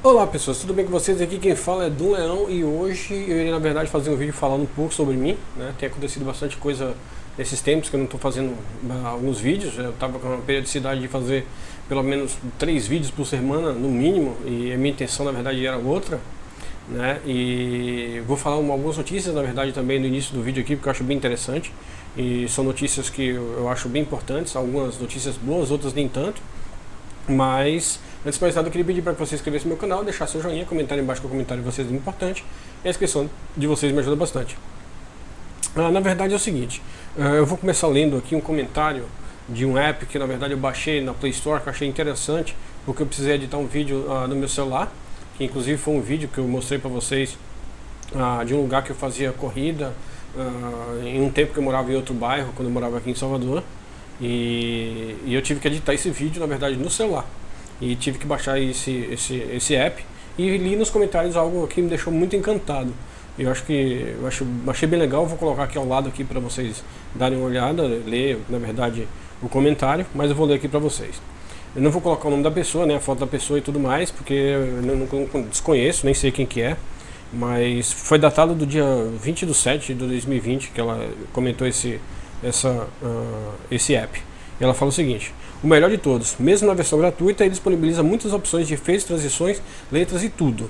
Olá pessoas, tudo bem com vocês? Aqui quem fala é Dom Leão e hoje eu irei na verdade fazer um vídeo falando um pouco sobre mim, né? Tem acontecido bastante coisa nesses tempos que eu não estou fazendo alguns vídeos. Eu estava com uma periodicidade de fazer pelo menos 3 vídeos por semana no mínimo, e a minha intenção na verdade era outra, né? E vou falar algumas notícias na verdade também no início do vídeo aqui, porque eu acho bem interessante, e são notícias que eu acho bem importantes, algumas notícias boas, outras nem tanto. Mas, antes de mais nada, eu queria pedir para que você se inscrevesse no meu canal, deixar seu joinha, comentar embaixo que o comentário de vocês é muito importante, e a inscrição de vocês me ajuda bastante. Na verdade é o seguinte, eu vou começar lendo aqui um comentário de um app que na verdade eu baixei na Play Store, que eu achei interessante, porque eu precisei editar um vídeo no meu celular, que inclusive foi um vídeo que eu mostrei para vocês de um lugar que eu fazia corrida, em um tempo que eu morava em outro bairro, quando eu morava aqui em Salvador. E eu tive que editar esse vídeo, na verdade, no celular. E tive que baixar esse app. E li nos comentários algo que me deixou muito encantado. Achei bem legal, vou colocar aqui ao lado aqui para vocês darem uma olhada, ler, na verdade, o comentário, mas eu vou ler aqui para vocês. Eu não vou colocar o nome da pessoa, né, a foto da pessoa e tudo mais, porque eu não desconheço, nem sei quem que é. Mas foi datado do dia 20/7 de 2020 que ela comentou esse app. E ela fala o seguinte: o melhor de todos, mesmo na versão gratuita, ele disponibiliza muitas opções de efeitos, transições, letras e tudo.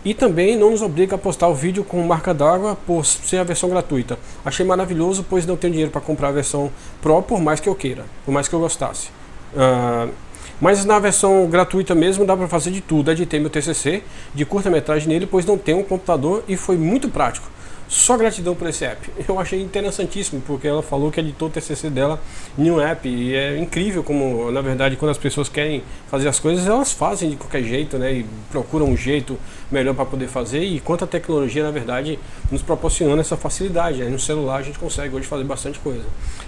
E também não nos obriga a postar o vídeo com marca d'água por ser a versão gratuita. Achei maravilhoso, pois não tenho dinheiro para comprar a versão Pro, por mais que eu queira, por mais que eu gostasse. Mas na versão gratuita mesmo dá para fazer de tudo. Editei meu TCC de curta-metragem nele, pois não tenho um computador e foi muito prático. Só gratidão por esse app. Eu achei interessantíssimo, porque ela falou que editou o TCC dela em um app, e é incrível como, na verdade, quando as pessoas querem fazer as coisas, elas fazem de qualquer jeito, né, e procuram um jeito melhor para poder fazer, e quanto a tecnologia, na verdade, nos proporciona essa facilidade, né? No celular a gente consegue hoje fazer bastante coisa.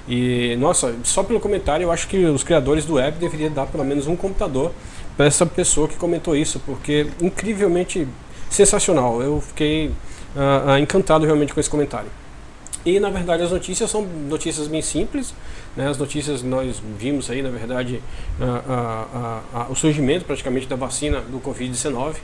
E, nossa, só pelo comentário, eu acho que os criadores do app deveriam dar pelo menos um computador para essa pessoa que comentou isso, porque incrivelmente sensacional. Eu fiquei encantado realmente com esse comentário. E na verdade as notícias são notícias bem simples, né? As notícias nós vimos aí, na verdade, o surgimento praticamente da vacina do Covid-19,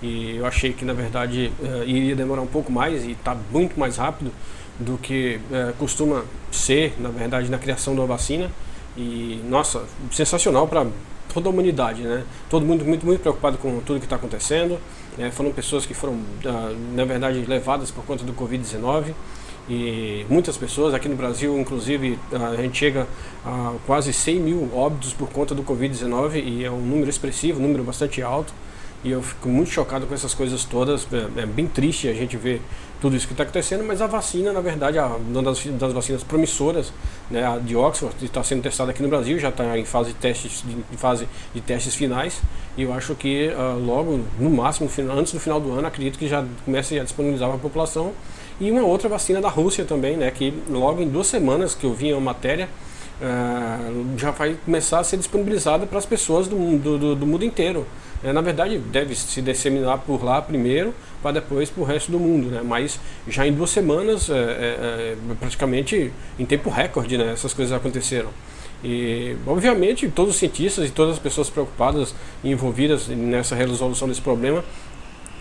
e eu achei que na verdade iria demorar um pouco mais, e está muito mais rápido do que costuma ser, na verdade, na criação da vacina. E nossa, sensacional para toda a humanidade, né? Todo mundo muito preocupado com tudo que está acontecendo. Foram pessoas que foram, na verdade, levadas por conta do Covid-19, e muitas pessoas aqui no Brasil, inclusive, a gente chega a quase 100 mil óbitos por conta do Covid-19, e é um número expressivo, um número bastante alto. E eu fico muito chocado com essas coisas todas. É bem triste a gente ver tudo isso que está acontecendo, mas a vacina, na verdade, uma das vacinas promissoras, né, a de Oxford, está sendo testada aqui no Brasil, já está em fase de testes finais, e eu acho que logo, no máximo, antes do final do ano, acredito que já comece a disponibilizar para a população. E uma outra vacina da Rússia também, né, que logo em 2 semanas que eu vi a matéria, já vai começar a ser disponibilizada para as pessoas do mundo inteiro. Na verdade, deve se disseminar por lá primeiro, para depois para o resto do mundo, né? Mas já em 2 semanas, praticamente em tempo recorde, né, essas coisas aconteceram. E obviamente todos os cientistas e todas as pessoas preocupadas e envolvidas nessa resolução desse problema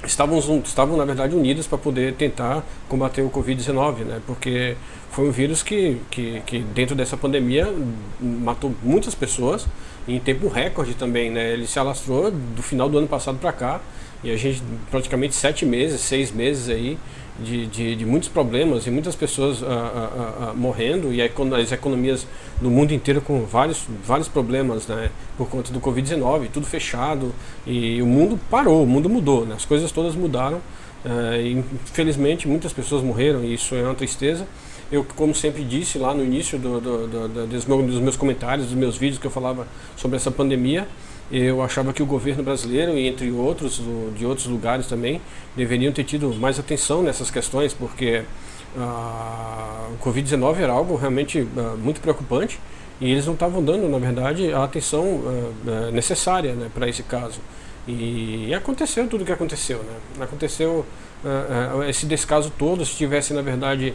estavam na verdade unidas para poder tentar combater o Covid-19, né? Porque foi um vírus que dentro dessa pandemia matou muitas pessoas em tempo recorde também, né? Ele se alastrou do final do ano passado para cá, e a gente praticamente 7 meses, 6 meses aí de muitos problemas e muitas pessoas morrendo, e as economias no mundo inteiro com vários problemas, né, por conta do Covid-19, tudo fechado, e o mundo parou, o mundo mudou, né, as coisas todas mudaram. Infelizmente muitas pessoas morreram, e isso é uma tristeza. Eu, como sempre disse lá no início dos meus comentários, dos meus vídeos que eu falava sobre essa pandemia, eu achava que o governo brasileiro, e entre outros, de outros lugares também, deveriam ter tido mais atenção nessas questões, porque o Covid-19 era algo realmente muito preocupante, e eles não estavam dando, na verdade, a atenção necessária, né, para esse caso. E aconteceu tudo o que aconteceu, né? Aconteceu esse descaso todo. Se tivesse, na verdade,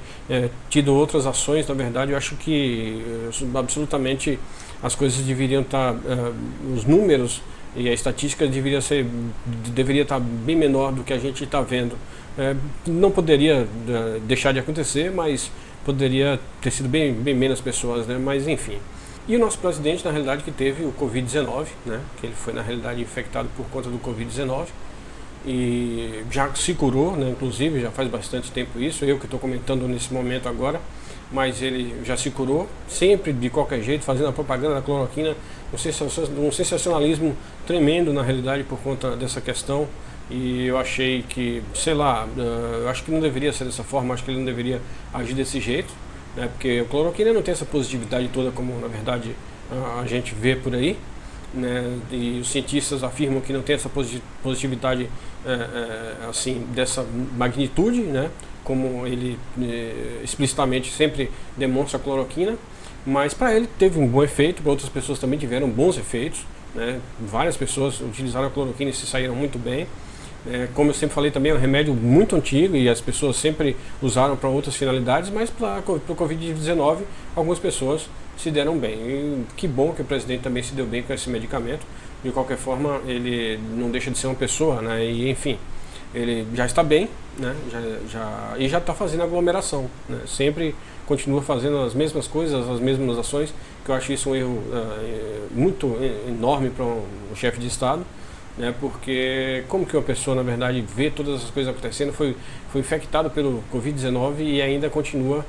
tido outras ações, na verdade, eu acho que absolutamente as coisas deveriam estar, os números e a estatística deveria estar bem menor do que a gente está vendo. Não poderia deixar de acontecer, mas poderia ter sido bem menos pessoas, né? Mas enfim. E o nosso presidente, na realidade, que teve o Covid-19, né? Que ele foi, na realidade, infectado por conta do Covid-19 e já se curou, né? Inclusive, já faz bastante tempo isso, eu que estou comentando nesse momento agora, mas ele já se curou, sempre de qualquer jeito, fazendo a propaganda da cloroquina, um sensacionalismo tremendo, na realidade, por conta dessa questão. E eu achei que, sei lá, eu acho que não deveria ser dessa forma, acho que ele não deveria agir desse jeito, né? Porque a cloroquina não tem essa positividade toda como, na verdade, a gente vê por aí, né? E os cientistas afirmam que não tem essa positividade assim, dessa magnitude, né? Como ele explicitamente sempre demonstra a cloroquina, mas para ele teve um bom efeito, para outras pessoas também tiveram bons efeitos, né? Várias pessoas utilizaram a cloroquina e se saíram muito bem. Como eu sempre falei também, é um remédio muito antigo e as pessoas sempre usaram para outras finalidades, mas para o Covid-19 algumas pessoas se deram bem. E que bom que o presidente também se deu bem com esse medicamento. De qualquer forma, ele não deixa de ser uma pessoa, né? E enfim, ele já está bem, né? E já está fazendo aglomeração, né? Sempre continua fazendo as mesmas coisas, as mesmas ações, que eu acho isso um erro muito enorme para um chefe de Estado. Né, porque como que uma pessoa, na verdade, vê todas essas coisas acontecendo, foi infectado pelo Covid-19 e ainda continua,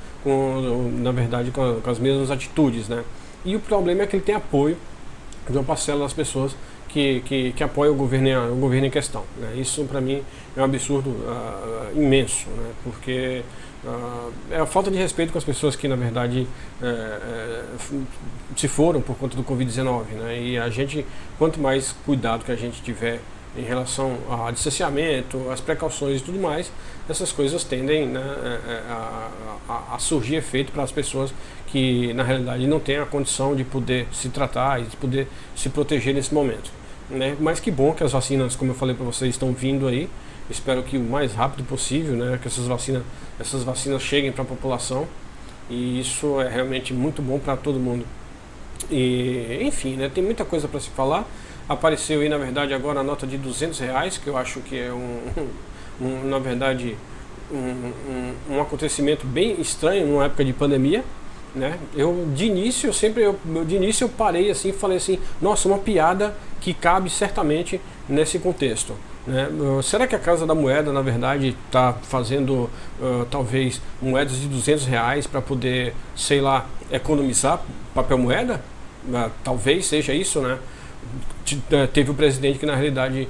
na verdade, com as mesmas atitudes, né? E o problema é que ele tem apoio de uma parcela das pessoas que apoia o governo em questão, né? Isso, para mim, é um absurdo imenso, né? Porque é a falta de respeito com as pessoas que, na verdade, se foram por conta do Covid-19, né? E a gente, quanto mais cuidado que a gente tiver em relação ao distanciamento, às precauções e tudo mais, essas coisas tendem, né, a surgir efeito para as pessoas que, na realidade, não têm a condição de poder se tratar e de poder se proteger nesse momento, né? Mas que bom que as vacinas, como eu falei para vocês, estão vindo aí. Espero que o mais rápido possível, né, que essas vacinas cheguem para a população, e isso é realmente muito bom para todo mundo. E enfim, né, tem muita coisa para se falar. Apareceu aí, na verdade, agora a nota de R$200, que eu acho que é na verdade um acontecimento bem estranho numa época de pandemia, né? De início eu parei assim e falei assim, nossa, uma piada que cabe certamente nesse contexto, né? Será que a Casa da Moeda, na verdade, está fazendo talvez moedas de R$200 para poder, sei lá, economizar papel moeda? Talvez seja isso, né? Teve o presidente que, na realidade,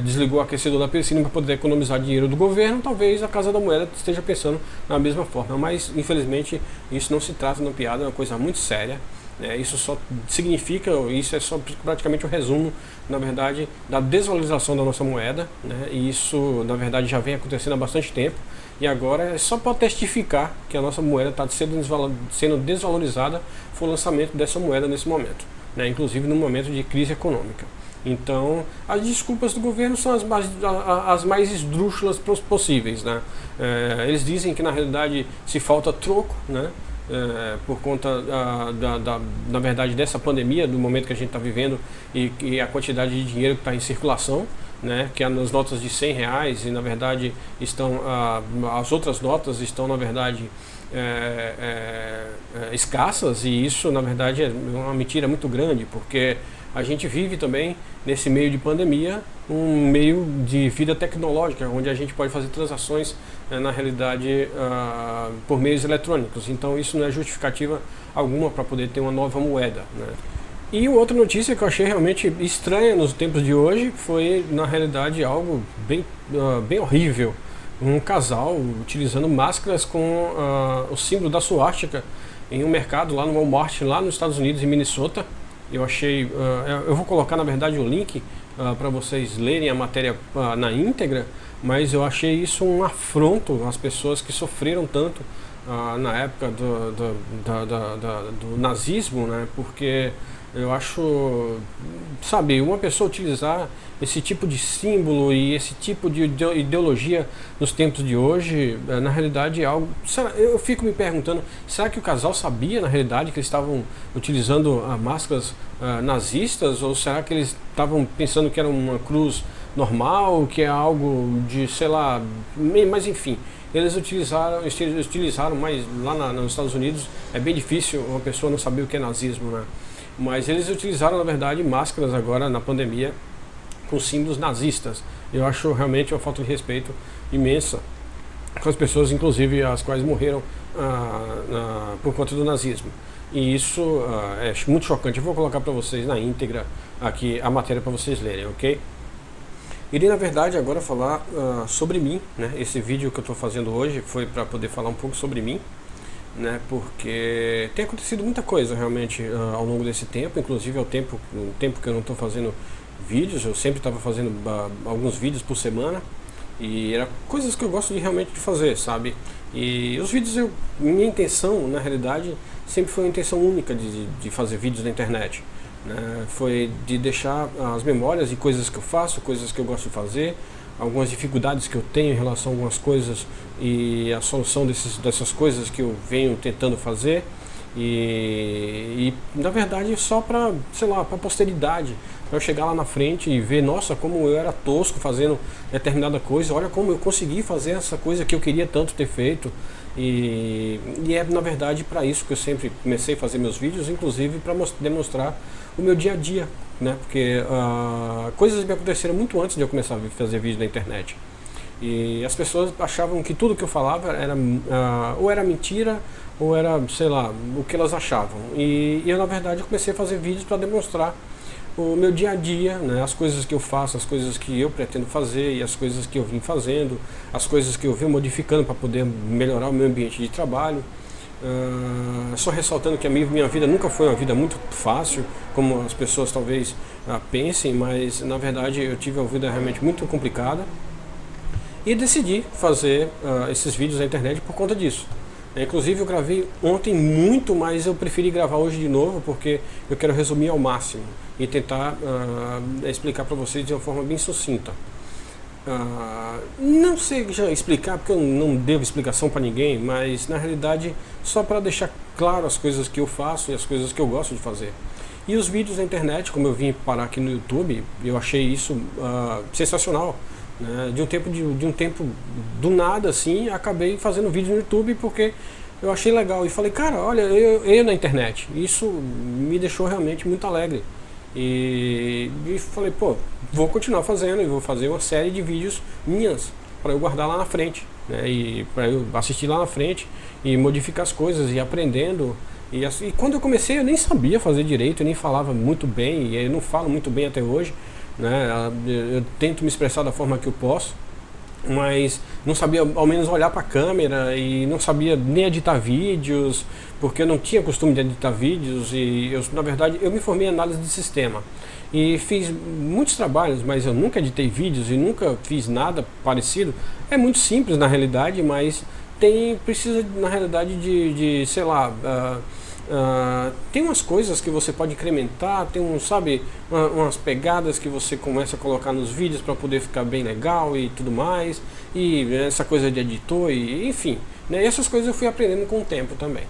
desligou o aquecedor da piscina para poder economizar dinheiro do governo. Talvez a Casa da Moeda esteja pensando na mesma forma, mas infelizmente isso não se trata de uma piada, é uma coisa muito séria, né? Isso só significa, isso é só praticamente um resumo, na verdade, da desvalorização da nossa moeda, né? E isso, na verdade, já vem acontecendo há bastante tempo, e agora é só para testificar que a nossa moeda está sendo desvalorizada, foi o lançamento dessa moeda nesse momento, né? Inclusive no momento de crise econômica. Então, as desculpas do governo são as mais esdrúxulas possíveis, né? Eles dizem que, na realidade, se falta troco, né? Por conta na verdade, dessa pandemia, do momento que a gente está vivendo, e a quantidade de dinheiro que está em circulação, né? Que nas notas de R$100, e na verdade estão as outras notas estão, na verdade, escassas, e isso, na verdade, é uma mentira muito grande, porque a gente vive também nesse meio de pandemia, um meio de vida tecnológica, onde a gente pode fazer transações, na realidade, por meios eletrônicos. Então isso não é justificativa alguma para poder ter uma nova moeda, né? E outra notícia que eu achei realmente estranha nos tempos de hoje foi, na realidade, algo bem horrível. Um casal utilizando máscaras com o símbolo da suástica em um mercado lá no Walmart, lá nos Estados Unidos, em Minnesota. Eu achei, eu vou colocar, na verdade, o link para vocês lerem a matéria na íntegra, mas eu achei isso um afronto às pessoas que sofreram tanto na época do nazismo, né? Porque Eu acho, sabe, uma pessoa utilizar esse tipo de símbolo e esse tipo de ideologia nos tempos de hoje, na realidade é algo. Eu fico me perguntando, será que o casal sabia na realidade que eles estavam utilizando máscaras nazistas, ou será que eles estavam pensando que era uma cruz normal, que é algo de, sei lá, mas enfim. Eles utilizaram, mas lá nos Estados Unidos é bem difícil uma pessoa não saber o que é nazismo, né? Mas eles utilizaram, na verdade, máscaras agora na pandemia com símbolos nazistas. Eu acho realmente uma falta de respeito imensa com as pessoas, inclusive as quais morreram por conta do nazismo. E isso é muito chocante. Eu vou colocar para vocês na íntegra aqui a matéria para vocês lerem, ok? Irei, na verdade, agora falar sobre mim, né? Esse vídeo que eu estou fazendo hoje foi para poder falar um pouco sobre mim, né? Porque tem acontecido muita coisa realmente ao longo desse tempo, inclusive o tempo que eu não estou fazendo vídeos. Eu sempre estava fazendo alguns vídeos por semana e era coisas que eu gosto realmente de fazer, sabe? E os vídeos, minha intenção, na realidade, sempre foi uma intenção única de fazer vídeos na internet. Foi de deixar as memórias e coisas que eu faço, coisas que eu gosto de fazer, algumas dificuldades que eu tenho em relação a algumas coisas e a solução dessas coisas que eu venho tentando fazer, e na verdade só para, sei lá, para a posteridade, para eu chegar lá na frente e ver, nossa, como eu era tosco fazendo determinada coisa, olha como eu consegui fazer essa coisa que eu queria tanto ter feito. E é na verdade para isso que eu sempre comecei a fazer meus vídeos, inclusive para demonstrar o meu dia a dia, né? Porque coisas me aconteceram muito antes de eu começar a fazer vídeo na internet. E as pessoas achavam que tudo que eu falava era ou era mentira, ou era, sei lá, o que elas achavam. E eu, na verdade, comecei a fazer vídeos para demonstrar o meu dia a dia, né? As coisas que eu faço, as coisas que eu pretendo fazer e as coisas que eu vim fazendo, as coisas que eu vim modificando para poder melhorar o meu ambiente de trabalho. Só ressaltando que a minha vida nunca foi uma vida muito fácil, como as pessoas talvez pensem, mas na verdade eu tive uma vida realmente muito complicada e decidi fazer esses vídeos na internet por conta disso. Inclusive eu gravei ontem muito, mas eu preferi gravar hoje de novo porque eu quero resumir ao máximo e tentar explicar para vocês de uma forma bem sucinta. Não sei já explicar, porque eu não devo explicação para ninguém, mas na realidade só para deixar claro as coisas que eu faço e as coisas que eu gosto de fazer. E os vídeos na internet, como eu vim parar aqui no YouTube, eu achei isso sensacional, né? De um tempo do nada assim, acabei fazendo vídeo no YouTube porque eu achei legal e falei, cara, olha, eu na internet. Isso me deixou realmente muito alegre. E falei, pô, vou continuar fazendo e vou fazer uma série de vídeos minhas para eu guardar lá na frente, né? E para eu assistir lá na frente e modificar as coisas e aprendendo. E quando eu comecei eu nem sabia fazer direito, eu nem falava muito bem, e eu não falo muito bem até hoje, né? Eu tento me expressar da forma que eu posso, mas não sabia ao menos olhar para a câmera e não sabia nem editar vídeos, porque eu não tinha costume de editar vídeos. E na verdade eu me formei em análise de sistema e fiz muitos trabalhos, mas eu nunca editei vídeos e nunca fiz nada parecido. É muito simples na realidade, mas precisa na realidade de sei lá, tem umas coisas que você pode incrementar, tem umas pegadas que você começa a colocar nos vídeos para poder ficar bem legal e tudo mais, e essa coisa de editor, e enfim, né? E essas coisas eu fui aprendendo com o tempo também,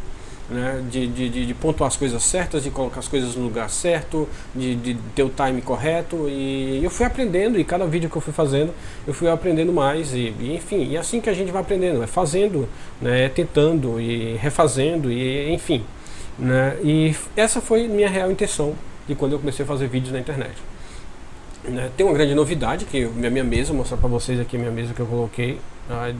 né? De pontuar as coisas certas, de colocar as coisas no lugar certo, de ter o time correto, e eu fui aprendendo, e cada vídeo que eu fui fazendo eu fui aprendendo mais, e enfim, e assim que a gente vai aprendendo, é fazendo, né? Tentando e refazendo, e enfim, né? E essa foi minha real intenção de quando eu comecei a fazer vídeos na internet, né? Tem uma grande novidade que minha mesa, vou mostrar para vocês aqui a minha mesa que eu coloquei.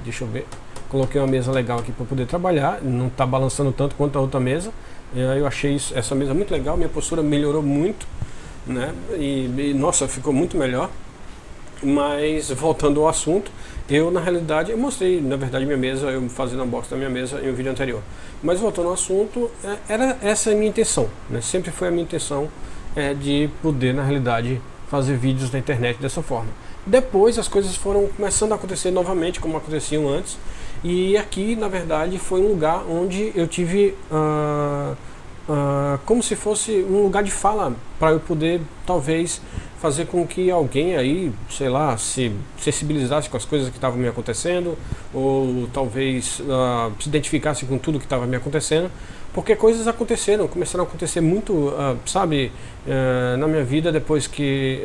Deixa eu ver, coloquei uma mesa legal aqui para poder trabalhar, não está balançando tanto quanto a outra mesa. Eu achei essa mesa muito legal, minha postura melhorou muito, né? E nossa, ficou muito melhor. Mas voltando ao assunto, eu na realidade eu mostrei na verdade minha mesa, eu fazendo unboxing da minha mesa em um vídeo anterior. Mas voltando ao assunto, essa é a minha intenção, né? Sempre foi a minha intenção de poder na realidade fazer vídeos na internet dessa forma. Depois as coisas foram começando a acontecer novamente como aconteciam antes, e aqui na verdade foi um lugar onde eu tive como se fosse um lugar de fala para eu poder talvez fazer com que alguém aí, sei lá, se sensibilizasse com as coisas que estavam me acontecendo, ou talvez se identificasse com tudo que estava me acontecendo, porque coisas aconteceram, começaram a acontecer muito, sabe, na minha vida depois que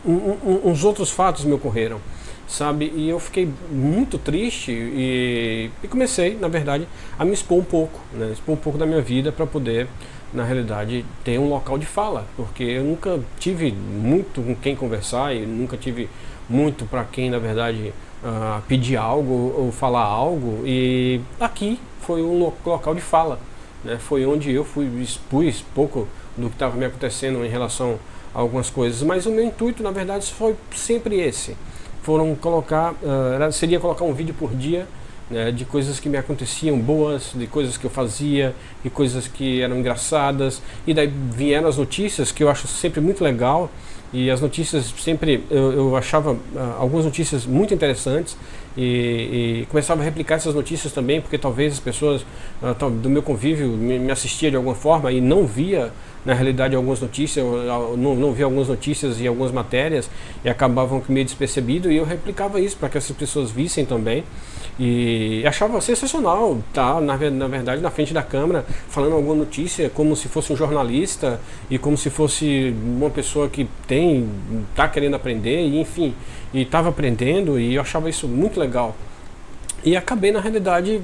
uns outros fatos me ocorreram, sabe, e eu fiquei muito triste e comecei, na verdade, a me expor um pouco, né, expor um pouco da minha vida para poder, na realidade, ter um local de fala, porque eu nunca tive muito com quem conversar e nunca tive muito para quem, na verdade, pedir algo ou falar algo, e aqui foi um local de fala, né, foi onde eu expus pouco do que estava me acontecendo em relação a algumas coisas, mas o meu intuito, na verdade, foi sempre esse. Seria colocar um vídeo por dia, né, de coisas que me aconteciam boas, de coisas que eu fazia, de coisas que eram engraçadas, e daí vieram as notícias, que eu acho sempre muito legal, e as notícias sempre, eu achava algumas notícias muito interessantes, e começava a replicar essas notícias também, porque talvez as pessoas do meu convívio me assistiam de alguma forma e não via na realidade algumas notícias, não via algumas notícias e algumas matérias e acabavam meio despercebido, e eu replicava isso para que essas pessoas vissem também, e achava sensacional estar na verdade na frente da câmera falando alguma notícia como se fosse um jornalista e como se fosse uma pessoa que está querendo aprender, e enfim, e estava aprendendo, e eu achava isso muito legal. E acabei, na realidade,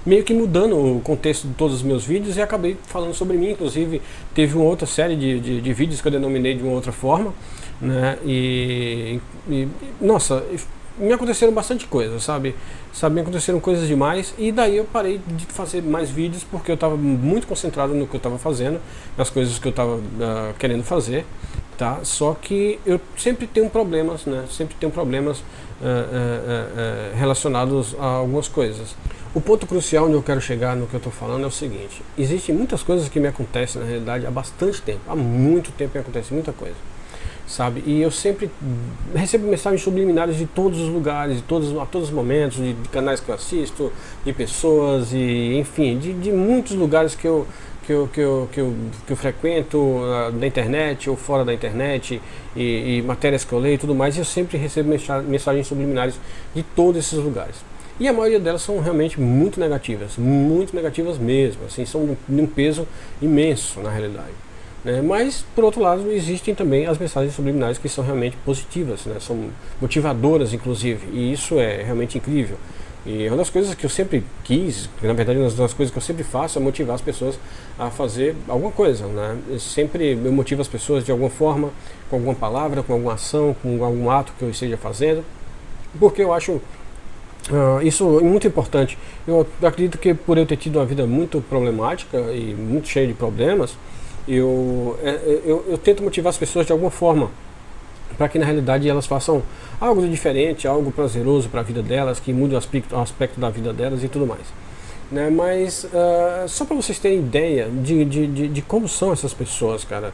meio que mudando o contexto de todos os meus vídeos, e acabei falando sobre mim. Inclusive, teve uma outra série de vídeos que eu denominei de uma outra forma, né? Nossa, me aconteceram bastante coisas, sabe? Me aconteceram coisas demais, e daí eu parei de fazer mais vídeos porque eu estava muito concentrado no que eu estava fazendo, nas coisas que eu estava querendo fazer. Tá? Só que eu sempre tenho problemas, né? Sempre tenho problemas relacionados a algumas coisas. O ponto crucial onde eu quero chegar no que eu estou falando é o seguinte: existem muitas coisas que me acontecem na realidade há bastante tempo, há muito tempo me acontece muita coisa, sabe? E eu sempre recebo mensagens subliminares de todos os lugares, a todos os momentos, de canais que eu assisto, de pessoas, e enfim, de muitos lugares que eu frequento, na internet ou fora da internet, e matérias que eu leio e tudo mais, e eu sempre recebo mensagens subliminares de todos esses lugares. E a maioria delas são realmente muito negativas mesmo, assim, são de um peso imenso na realidade, né? Mas, por outro lado, existem também as mensagens subliminares que são realmente positivas, né? São motivadoras, inclusive, e isso é realmente incrível. E uma das coisas que eu sempre quis, na verdade uma das coisas que eu sempre faço é motivar as pessoas a fazer alguma coisa, né? Eu motivo as pessoas de alguma forma, com alguma palavra, com alguma ação, com algum ato que eu esteja fazendo, porque eu acho isso muito importante. Eu acredito que por eu ter tido uma vida muito problemática e muito cheia de problemas, eu tento motivar as pessoas de alguma forma, para que na realidade elas façam algo de diferente, algo prazeroso para a vida delas, que mude o aspecto da vida delas e tudo mais, né? Mas só para vocês terem ideia de como são essas pessoas, cara,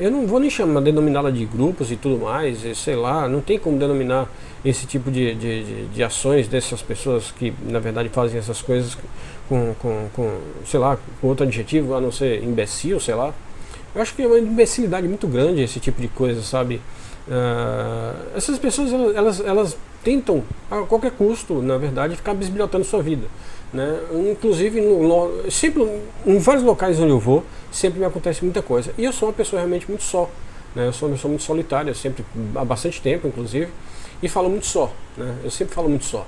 eu não vou nem denominá-la de grupos e tudo mais, sei lá, não tem como denominar esse tipo de ações dessas pessoas que na verdade fazem essas coisas sei lá, com outro adjetivo a não ser imbecil, sei lá. Eu acho que é uma imbecilidade muito grande esse tipo de coisa, sabe? Essas pessoas elas tentam a qualquer custo, na verdade, ficar bisbilhotando sua vida, né? Inclusive sempre em vários locais onde eu vou sempre me acontece muita coisa, e eu sou uma pessoa realmente muito só, né? Eu sou uma pessoa muito solitária, sempre há bastante tempo inclusive, e falo muito só, né? Eu sempre falo muito só.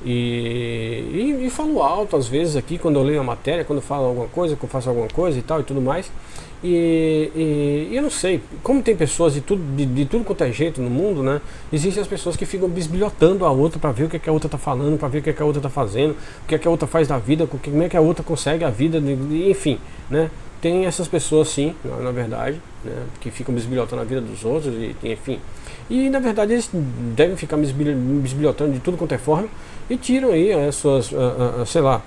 E falo alto às vezes aqui quando eu leio a matéria, quando eu falo alguma coisa, quando eu faço alguma coisa e tal e tudo mais. E eu não sei, como tem pessoas de tudo quanto é jeito no mundo, né? Existem as pessoas que ficam bisbilhotando a outra para ver o que, é que a outra está falando, para ver o que, é que a outra está fazendo, o que, é que a outra faz da vida, como é que a outra consegue a vida, enfim, né? Tem essas pessoas sim, na verdade, né, que ficam bisbilhotando a vida dos outros, enfim. E na verdade eles devem ficar bisbilhotando de tudo quanto é forma, e tiram aí as suas, sei lá,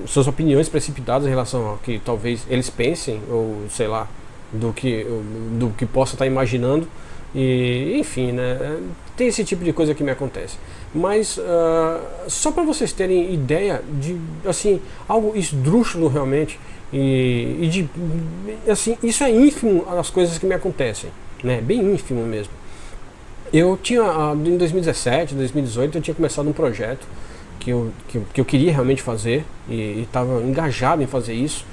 suas opiniões precipitadas em relação ao que talvez eles pensem, ou sei lá, do que possa estar imaginando, e enfim, né, tem esse tipo de coisa que me acontece. Mas só para vocês terem ideia de assim algo esdrúxulo realmente, e de assim, isso é ínfimo as coisas que me acontecem, né, bem ínfimo mesmo. Eu tinha em 2017, 2018 eu tinha começado um projeto que eu queria realmente fazer e estava engajado em fazer isso.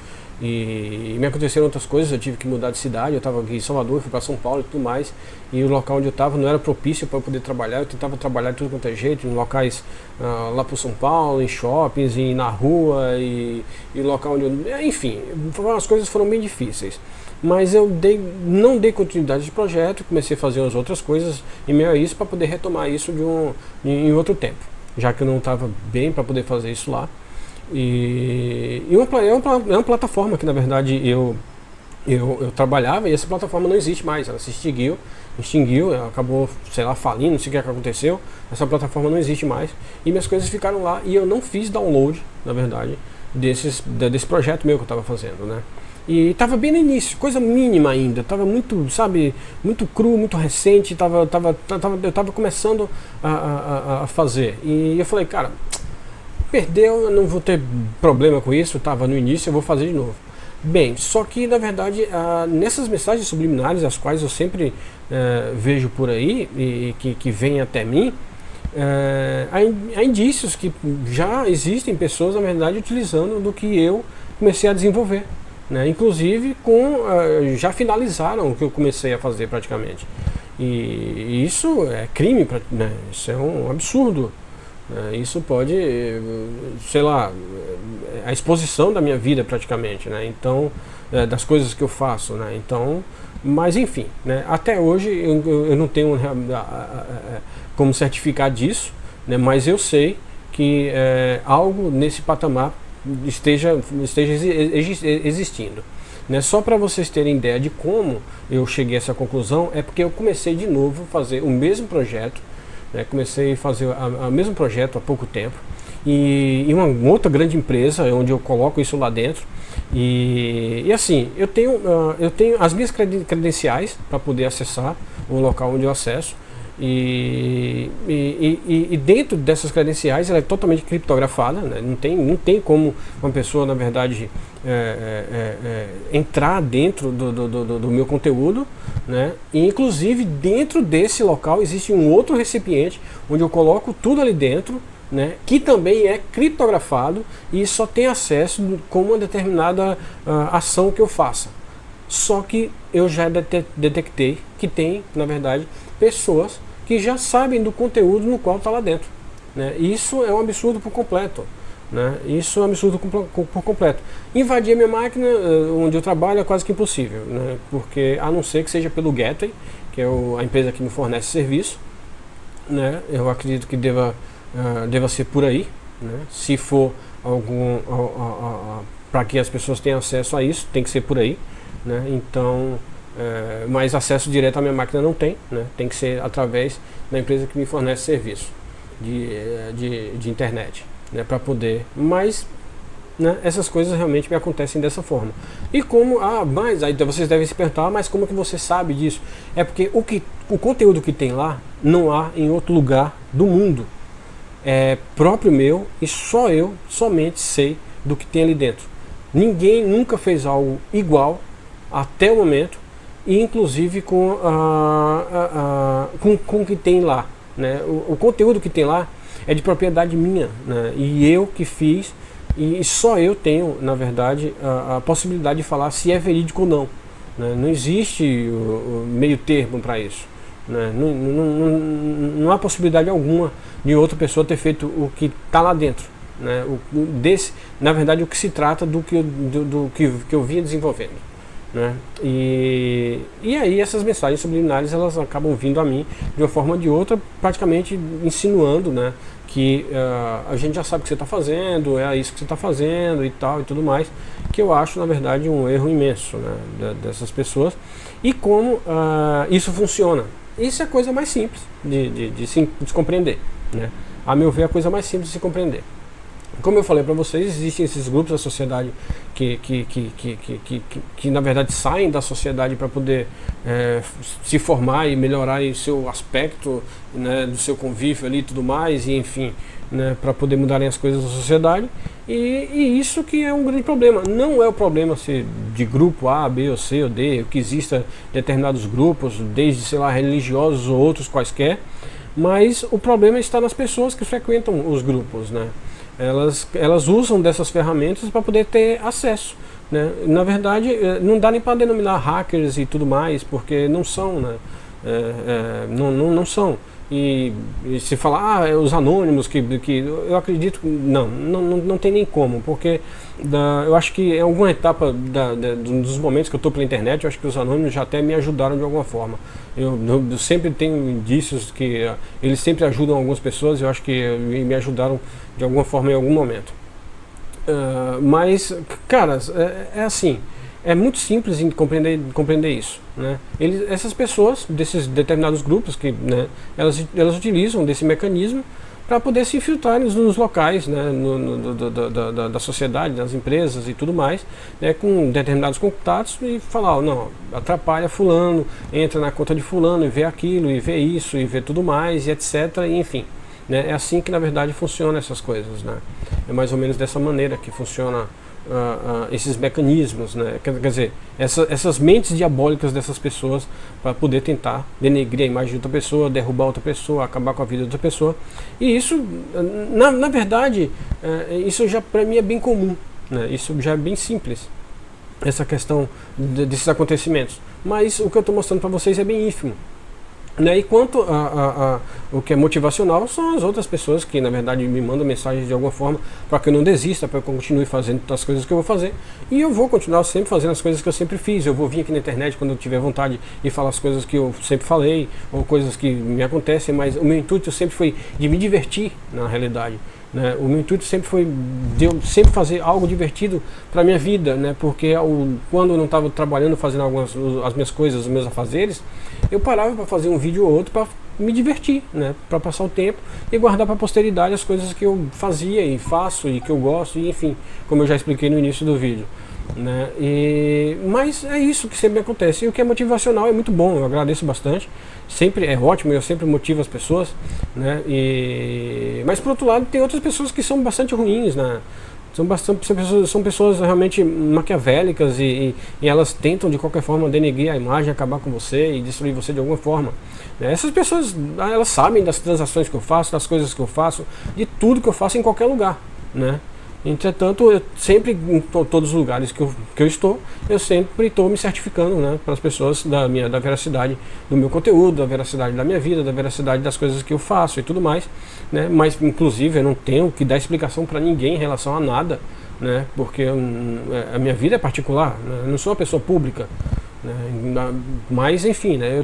E me aconteceram outras coisas, eu tive que mudar de cidade, eu estava aqui em Salvador, fui para São Paulo e tudo mais, e o local onde eu estava não era propício para eu poder trabalhar, eu tentava trabalhar de tudo quanto é jeito, em locais lá para São Paulo, em shoppings, e na rua, e local onde eu... Enfim, as coisas foram bem difíceis. Mas eu não dei continuidade de projeto, comecei a fazer as outras coisas em meio a isso para poder retomar isso em outro tempo, já que eu não estava bem para poder fazer isso lá. É uma plataforma que na verdade eu trabalhava, e essa plataforma não existe mais, ela se extinguiu, ela acabou, sei lá, falindo, não sei o que aconteceu, essa plataforma não existe mais, e minhas coisas ficaram lá, e eu não fiz download, na verdade, desse projeto meu que eu estava fazendo, né? E estava bem no início, coisa mínima ainda, estava muito, sabe, muito cru, muito recente, eu estava começando a fazer, e eu falei, cara, perdeu, eu não vou ter problema com isso, estava no início, eu vou fazer de novo. Bem, só que na verdade nessas mensagens subliminares, as quais eu sempre vejo por aí e que vêm até mim, há indícios que já existem pessoas na verdade utilizando do que eu comecei a desenvolver, né? Inclusive já finalizaram o que eu comecei a fazer praticamente. E isso é crime, né? Isso é um absurdo. Isso pode, sei lá, a exposição da minha vida praticamente, né? Então, das coisas que eu faço, né? Então, mas enfim, né? Até hoje eu não tenho como certificar disso, né? Mas eu sei que algo nesse patamar esteja existindo, né? Só para vocês terem ideia de como eu cheguei a essa conclusão, é porque eu comecei de novo a fazer o mesmo projeto. Comecei a fazer o mesmo projeto há pouco tempo e uma outra grande empresa onde eu coloco isso lá dentro e assim, eu tenho as minhas credenciais para poder acessar o local onde eu acesso e dentro dessas credenciais ela é totalmente criptografada, né? Não tem como uma pessoa na verdade entrar dentro do meu conteúdo, né? E inclusive dentro desse local existe um outro recipiente onde eu coloco tudo ali dentro, né? Que também é criptografado e só tem acesso com uma determinada ação que eu faça. Só que eu já detectei que tem, na verdade, pessoas que já sabem do conteúdo no qual está lá dentro, né? Isso é um absurdo por completo, né? Isso é um absurdo por completo. Invadir a minha máquina onde eu trabalho é quase que impossível, né? Porque a não ser que seja pelo Gateway, que é a empresa que me fornece serviço, né? Eu acredito que deva ser por aí, né? Se for para que as pessoas tenham acesso a isso, tem que ser por aí, né? Então, mas acesso direto à minha máquina não tem, né? Tem que ser através da empresa que me fornece serviço de internet, né? Para poder, mas, né, essas coisas realmente me acontecem dessa forma. E como, mas aí vocês devem se perguntar, mas como que você sabe disso? É porque o conteúdo que tem lá não há em outro lugar do mundo. É próprio meu e só eu somente sei do que tem ali dentro. Ninguém nunca fez algo igual até o momento, e inclusive com o que tem lá, né? O conteúdo que tem lá é de propriedade minha, né? E eu que fiz, e só eu tenho, na verdade, a possibilidade de falar se é verídico ou não, né? Não existe o meio termo para isso, né? Não há possibilidade alguma de outra pessoa ter feito o que está lá dentro, né? Na verdade, o que se trata do que eu vinha desenvolvendo, né? E aí essas mensagens subliminares elas acabam vindo a mim de uma forma ou de outra, praticamente insinuando, né, que a gente já sabe o que você está fazendo, é isso que você está fazendo e tal e tudo mais, que eu acho na verdade um erro imenso, né, dessas pessoas. E como isso funciona? Isso é a coisa mais simples de se compreender, né? A meu ver, é a coisa mais simples de se compreender. Como eu falei para vocês, existem esses grupos da sociedade que na verdade saem da sociedade para poder se formar e melhorar o seu aspecto, né, do seu convívio ali e tudo mais, e enfim, né, para poder mudarem as coisas da sociedade. E isso que é um grande problema. Não é o problema se de grupo A, B ou C ou D, que exista determinados grupos, desde, sei lá, religiosos ou outros quaisquer, mas o problema está nas pessoas que frequentam os grupos, né? Elas usam dessas ferramentas para poder ter acesso, né? Na verdade, não dá nem para denominar hackers e tudo mais, porque não são, né? Não são. E se falar, os anônimos, que eu acredito que não tem nem como, porque eu acho que em alguma etapa dos momentos que eu estou pela internet, eu acho que os anônimos já até me ajudaram de alguma forma. Eu sempre tenho indícios que eles sempre ajudam algumas pessoas, eu acho que me ajudaram de alguma forma em algum momento. Mas, cara, é assim. É muito simples em compreender isso, né? Essas pessoas, desses determinados grupos, né, elas utilizam desse mecanismo para poder se infiltrar nos locais, né, da sociedade, das empresas e tudo mais, né, com determinados contatos, e falar, não, atrapalha fulano, entra na conta de fulano e vê aquilo, e vê isso, e vê tudo mais, e etc, e enfim. Né, é assim que na verdade funcionam essas coisas, né? É mais ou menos dessa maneira que funciona esses mecanismos, né? Quer dizer, essas mentes diabólicas dessas pessoas para poder tentar denegrir a imagem de outra pessoa, derrubar outra pessoa, acabar com a vida de outra pessoa. E isso, na verdade, isso já para mim é bem comum, né? Isso já é bem simples, essa questão desses acontecimentos. Mas o que eu estou mostrando para vocês é bem ínfimo. Né? E quanto o que é motivacional são as outras pessoas que na verdade me mandam mensagens de alguma forma para que eu não desista, para que eu continue fazendo as coisas que eu vou fazer, e eu vou continuar sempre fazendo as coisas que eu sempre fiz. Eu vou vir aqui na internet quando eu tiver vontade e falar as coisas que eu sempre falei, ou coisas que me acontecem, mas o meu intuito sempre foi de me divertir na realidade. Né? O meu intuito sempre foi de eu sempre fazer algo divertido para a minha vida, né? Porque quando eu não estava trabalhando, fazendo as minhas coisas, os meus afazeres, eu parava para fazer um vídeo ou outro para me divertir, né? Para passar o tempo e guardar para a posteridade as coisas que eu fazia e faço e que eu gosto, e enfim, como eu já expliquei no início do vídeo. Né? Mas é isso que sempre acontece. E o que é motivacional é muito bom, eu agradeço bastante, sempre é ótimo, eu sempre motivo as pessoas, né? Mas por outro lado tem outras pessoas que são bastante ruins, né? São pessoas realmente maquiavélicas, e elas tentam de qualquer forma denegrir a imagem, acabar com você e destruir você de alguma forma, né? Essas pessoas, elas sabem das transações que eu faço, das coisas que eu faço, de tudo que eu faço em qualquer lugar, né? Entretanto, eu sempre, em todos os lugares que eu estou, eu sempre estou me certificando, né, para as pessoas da veracidade do meu conteúdo, da veracidade da minha vida, da veracidade das coisas que eu faço e tudo mais, né? Mas, inclusive, eu não tenho que dar explicação para ninguém em relação a nada, né? Porque a minha vida é particular, né? Eu não sou uma pessoa pública, né? Mas, enfim, né,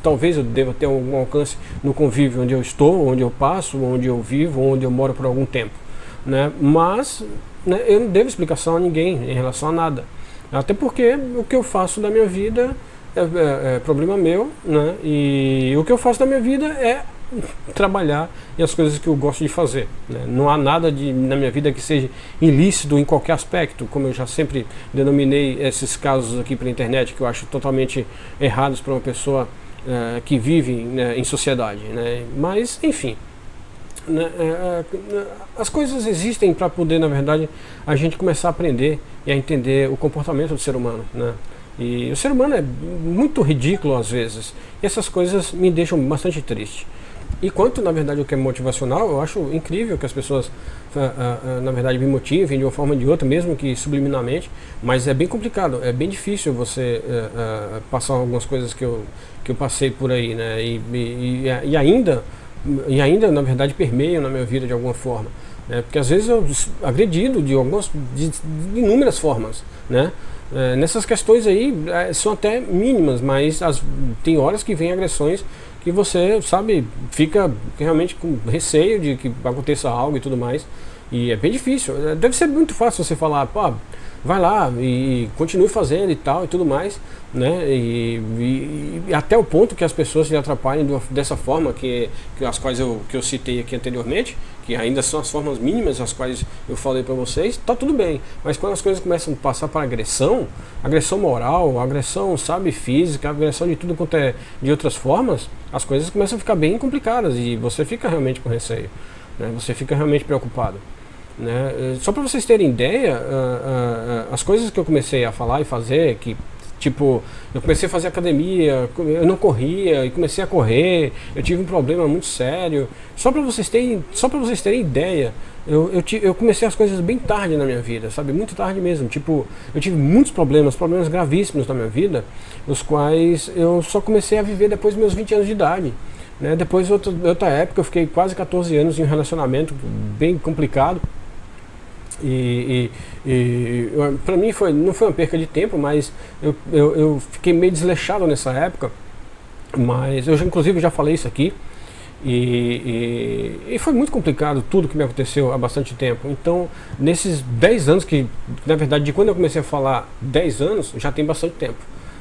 talvez eu deva ter algum alcance no convívio onde eu estou, onde eu passo, onde eu vivo, onde eu moro por algum tempo. Né? Mas, né, eu não devo explicação a ninguém em relação a nada, até porque o que eu faço da minha vida é problema meu, né? E o que eu faço da minha vida é trabalhar e as coisas que eu gosto de fazer, né? Não há nada na minha vida que seja ilícito em qualquer aspecto, como eu já sempre denominei esses casos aqui pela internet, que eu acho totalmente errados para uma pessoa que vive, né, em sociedade, né? Mas, enfim, as coisas existem para poder, na verdade, a gente começar a aprender e a entender o comportamento do ser humano, né? E o ser humano é muito ridículo às vezes, e essas coisas me deixam bastante triste. E quanto, na verdade, o que é motivacional, eu acho incrível que as pessoas, na verdade, me motivem de uma forma ou de outra, mesmo que subliminarmente, mas é bem complicado, é bem difícil você passar algumas coisas que eu passei por aí, né? E ainda, na verdade, permeiam na minha vida de alguma forma, né? Porque às vezes eu agredido de inúmeras formas, né? Nessas questões aí são até mínimas, mas tem horas que vem agressões que você, sabe, fica realmente com receio de que aconteça algo e tudo mais, e é bem difícil. Deve ser muito fácil você falar, pô, vai lá e continue fazendo e tal e tudo mais, né? E até o ponto que as pessoas se atrapalhem dessa forma que as quais que eu citei aqui anteriormente, que ainda são as formas mínimas as quais eu falei para vocês, tá tudo bem. Mas quando as coisas começam a passar para agressão, agressão moral, agressão, sabe, física, agressão de tudo quanto é de outras formas, as coisas começam a ficar bem complicadas e você fica realmente com receio, né? Você fica realmente preocupado, né? Só para vocês terem ideia, as coisas que eu comecei a falar e fazer, que tipo, eu comecei a fazer academia, eu não corria e comecei a correr, eu tive um problema muito sério. Só para vocês terem ideia, eu comecei as coisas bem tarde na minha vida, sabe? Muito tarde mesmo. Tipo, eu tive muitos problemas gravíssimos na minha vida, os quais eu só comecei a viver depois dos meus 20 anos de idade. Né? Depois, outra época, eu fiquei quase 14 anos em um relacionamento bem complicado. Para mim não foi uma perca de tempo, mas eu fiquei meio desleixado nessa época. Mas eu inclusive já falei isso aqui. E foi muito complicado tudo que me aconteceu há bastante tempo. Então, nesses 10 anos, que na verdade de quando eu comecei a falar 10 anos, já tem bastante tempo.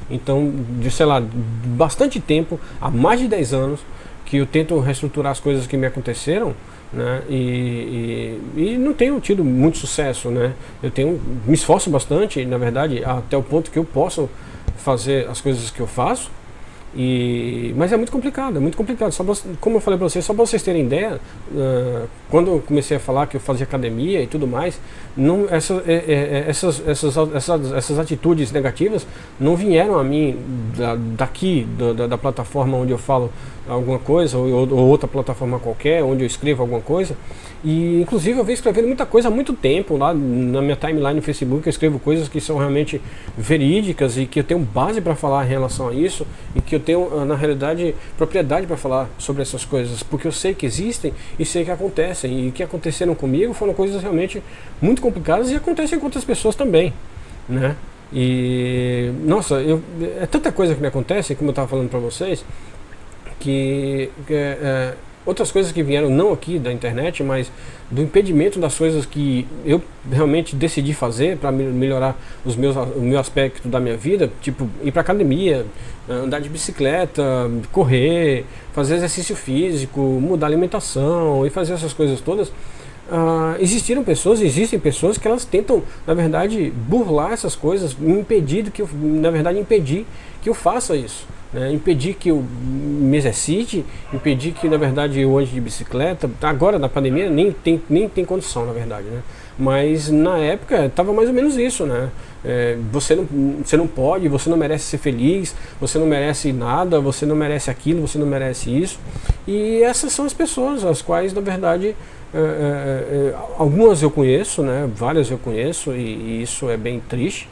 Então, sei lá, bastante tempo, há mais de 10 anos, que eu tento reestruturar as coisas que me aconteceram, né? E não tenho tido muito sucesso, né? Me esforço bastante, na verdade, até o ponto que eu posso fazer as coisas que eu faço. Mas é muito complicado, é muito complicado. Como eu falei para vocês, só para vocês terem ideia, quando eu comecei a falar que eu fazia academia e tudo mais, essas atitudes negativas não vieram a mim daqui, da plataforma onde eu falo alguma coisa, ou outra plataforma qualquer, onde eu escrevo alguma coisa. E inclusive eu venho escrevendo muita coisa há muito tempo. Lá na minha timeline no Facebook eu escrevo coisas que são realmente verídicas e que eu tenho base para falar em relação a isso, e que eu tenho, na realidade, propriedade para falar sobre essas coisas, porque eu sei que existem e sei que acontecem, e que aconteceram comigo foram coisas realmente muito complicadas e acontecem com outras pessoas também, né? E nossa, é tanta coisa que me acontece, como eu estava falando para vocês, outras coisas que vieram não aqui da internet, mas do impedimento das coisas que eu realmente decidi fazer para melhorar o meu aspecto da minha vida, tipo ir para academia, andar de bicicleta, correr, fazer exercício físico, mudar a alimentação e fazer essas coisas todas. Existem pessoas que elas tentam, na verdade, burlar essas coisas, impedir que eu faça isso. Impedir que eu me exercite, impedir que na verdade eu ande de bicicleta. Agora na pandemia nem tem condição, na verdade, né? Mas na época estava mais ou menos isso, né? Você não pode, você não merece ser feliz, você não merece nada, você não merece aquilo, você não merece isso. E essas são as pessoas as quais na verdade algumas eu conheço, né? Várias eu conheço, e isso é bem triste,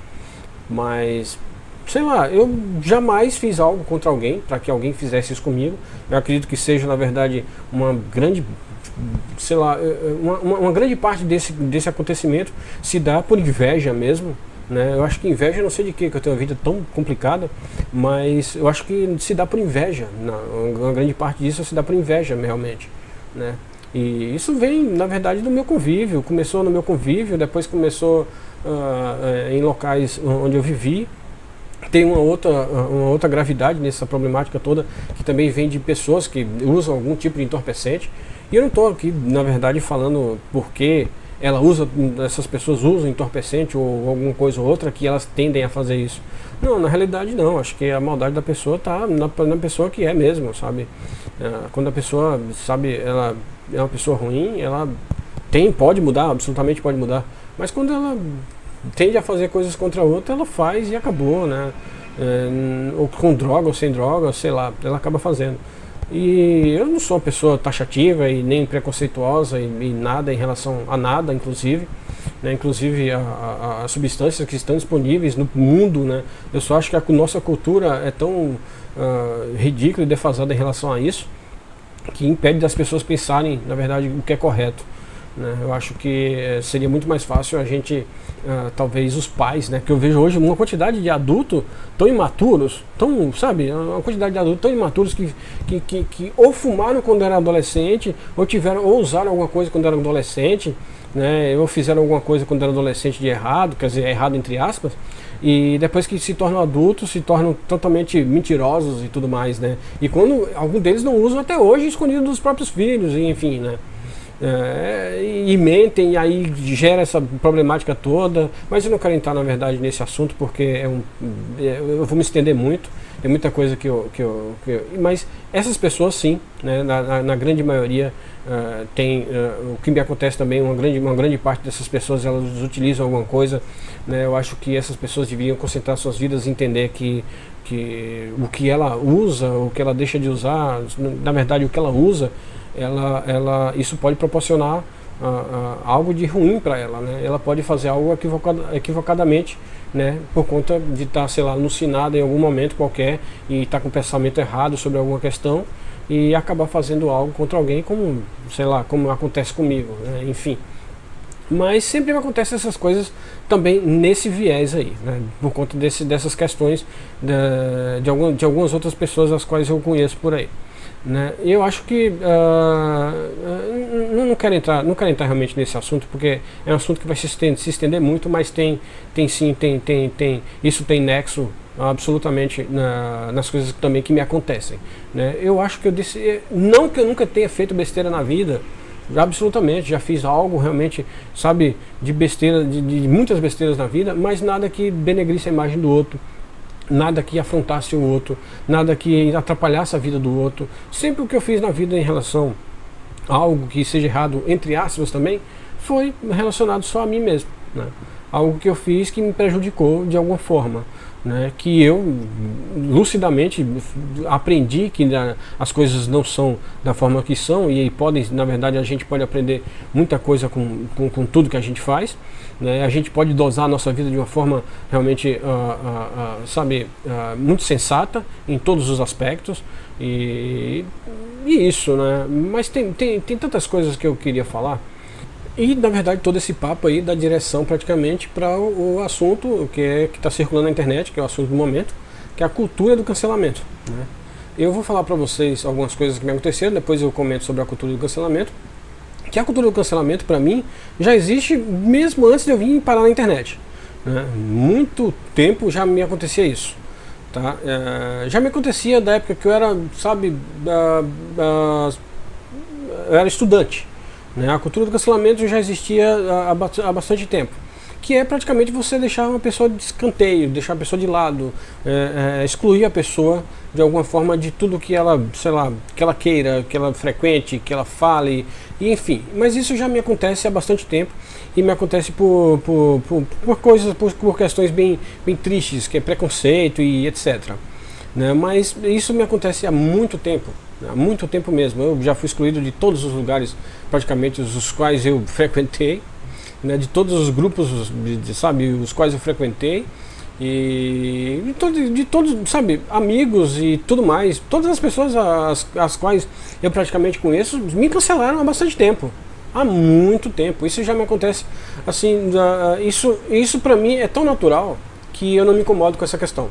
mas sei lá, eu jamais fiz algo contra alguém para que alguém fizesse isso comigo. Eu acredito que seja, na verdade, uma grande, sei lá, uma grande parte desse acontecimento se dá por inveja mesmo, né? Eu acho que inveja, não sei de que eu tenho uma vida tão complicada, mas eu acho que se dá por inveja. Uma grande parte disso se dá por inveja, realmente, né? E isso vem, na verdade, do meu convívio. Começou no meu convívio, depois começou em locais onde eu vivi. Tem uma outra gravidade nessa problemática toda, que também vem de pessoas que usam algum tipo de entorpecente. E eu não estou aqui, na verdade, falando porque essas pessoas usam entorpecente ou alguma coisa ou outra que elas tendem a fazer isso. Não, na realidade não. Acho que a maldade da pessoa está na pessoa que é mesmo, sabe? Quando a pessoa, sabe, ela é uma pessoa ruim, ela pode mudar, absolutamente pode mudar. Mas quando ela tende a fazer coisas contra a outra, ela faz e acabou, né? Ou com droga ou sem droga, sei lá, ela acaba fazendo. E eu não sou uma pessoa taxativa e nem preconceituosa e nada em relação a nada, inclusive, né? Inclusive as substâncias que estão disponíveis no mundo, né? Eu só acho que a nossa cultura é tão ridícula e defasada em relação a isso, que impede das pessoas pensarem, na verdade, o que é correto. né? Eu acho que seria muito mais fácil a gente, talvez os pais, né? Que eu vejo hoje uma quantidade de adultos tão imaturos, tão, sabe, uma quantidade de adultos tão imaturos que ou fumaram quando era adolescente, ou tiveram, ou usaram alguma coisa quando era adolescente, né? Ou fizeram alguma coisa quando era adolescente de errado, quer dizer, errado entre aspas, e depois que se tornam adultos, se tornam totalmente mentirosos e tudo mais, né? E quando algum deles não usam até hoje, escondido dos próprios filhos, e enfim, né? E mentem, e aí gera essa problemática toda. Mas eu não quero entrar, na verdade, nesse assunto, porque eu vou me estender muito. Tem muita coisa mas essas pessoas sim, né, na grande maioria tem o que me acontece também, uma grande parte dessas pessoas elas utilizam alguma coisa, né. Eu acho que essas pessoas deveriam concentrar suas vidas e entender que o que ela usa, o que ela deixa de usar, na verdade o que ela usa, isso pode proporcionar algo de ruim para ela, né? Ela pode fazer algo equivocadamente, né? Por conta de estar, sei lá, alucinada em algum momento qualquer e estar com o pensamento errado sobre alguma questão e acabar fazendo algo contra alguém, como, sei lá, como acontece comigo, né? Enfim. Mas sempre acontecem essas coisas também nesse viés aí, né? Por conta dessas questões de algumas outras pessoas as quais eu conheço por aí, né? Eu acho que não quero entrar realmente nesse assunto, porque é um assunto que vai se estender muito, mas isso tem nexo absolutamente nas coisas também que me acontecem, né? Eu acho que não que eu nunca tenha feito besteira na vida, absolutamente, já fiz algo realmente, sabe, de besteira, de muitas besteiras na vida, mas nada que denegrisse a imagem do outro, nada que afrontasse o outro, nada que atrapalhasse a vida do outro. Sempre o que eu fiz na vida em relação a algo que seja errado, entre aspas também, foi relacionado só a mim mesmo, né? Algo que eu fiz que me prejudicou de alguma forma, né? Que eu lucidamente aprendi que as coisas não são da forma que são, e podem, na verdade, a gente pode aprender muita coisa com tudo que a gente faz, né? A gente pode dosar a nossa vida de uma forma realmente sabe, muito sensata em todos os aspectos, e isso, né? Mas tem tantas coisas que eu queria falar. E na verdade todo esse papo aí dá direção praticamente para o assunto que está circulando na internet, que é o assunto do momento, que é a cultura do cancelamento, né? Eu vou falar para vocês algumas coisas que me aconteceram, depois eu comento sobre a cultura do cancelamento. Que a cultura do cancelamento, para mim, já existe mesmo antes de eu vir parar na internet, né? Muito tempo já me acontecia isso, tá? Já me acontecia da época que eu era, sabe, eu era estudante, né? A cultura do cancelamento já existia há bastante tempo, que é praticamente você deixar uma pessoa de escanteio, deixar a pessoa de lado, excluir a pessoa de alguma forma de tudo que ela, sei lá, que ela queira, que ela frequente, que ela fale, e enfim. Mas isso já me acontece há bastante tempo, e me acontece por coisas, por questões bem tristes, que é preconceito e etc, né? Mas isso me acontece há muito tempo mesmo. Eu já fui excluído de todos os lugares, praticamente, os quais eu frequentei, né? De todos os grupos, sabe, os quais eu frequentei, e de todos, sabe, amigos e tudo mais. Todas as pessoas as quais eu praticamente conheço me cancelaram há bastante tempo, há muito tempo. Isso já me acontece assim, isso pra mim é tão natural que eu não me incomodo com essa questão,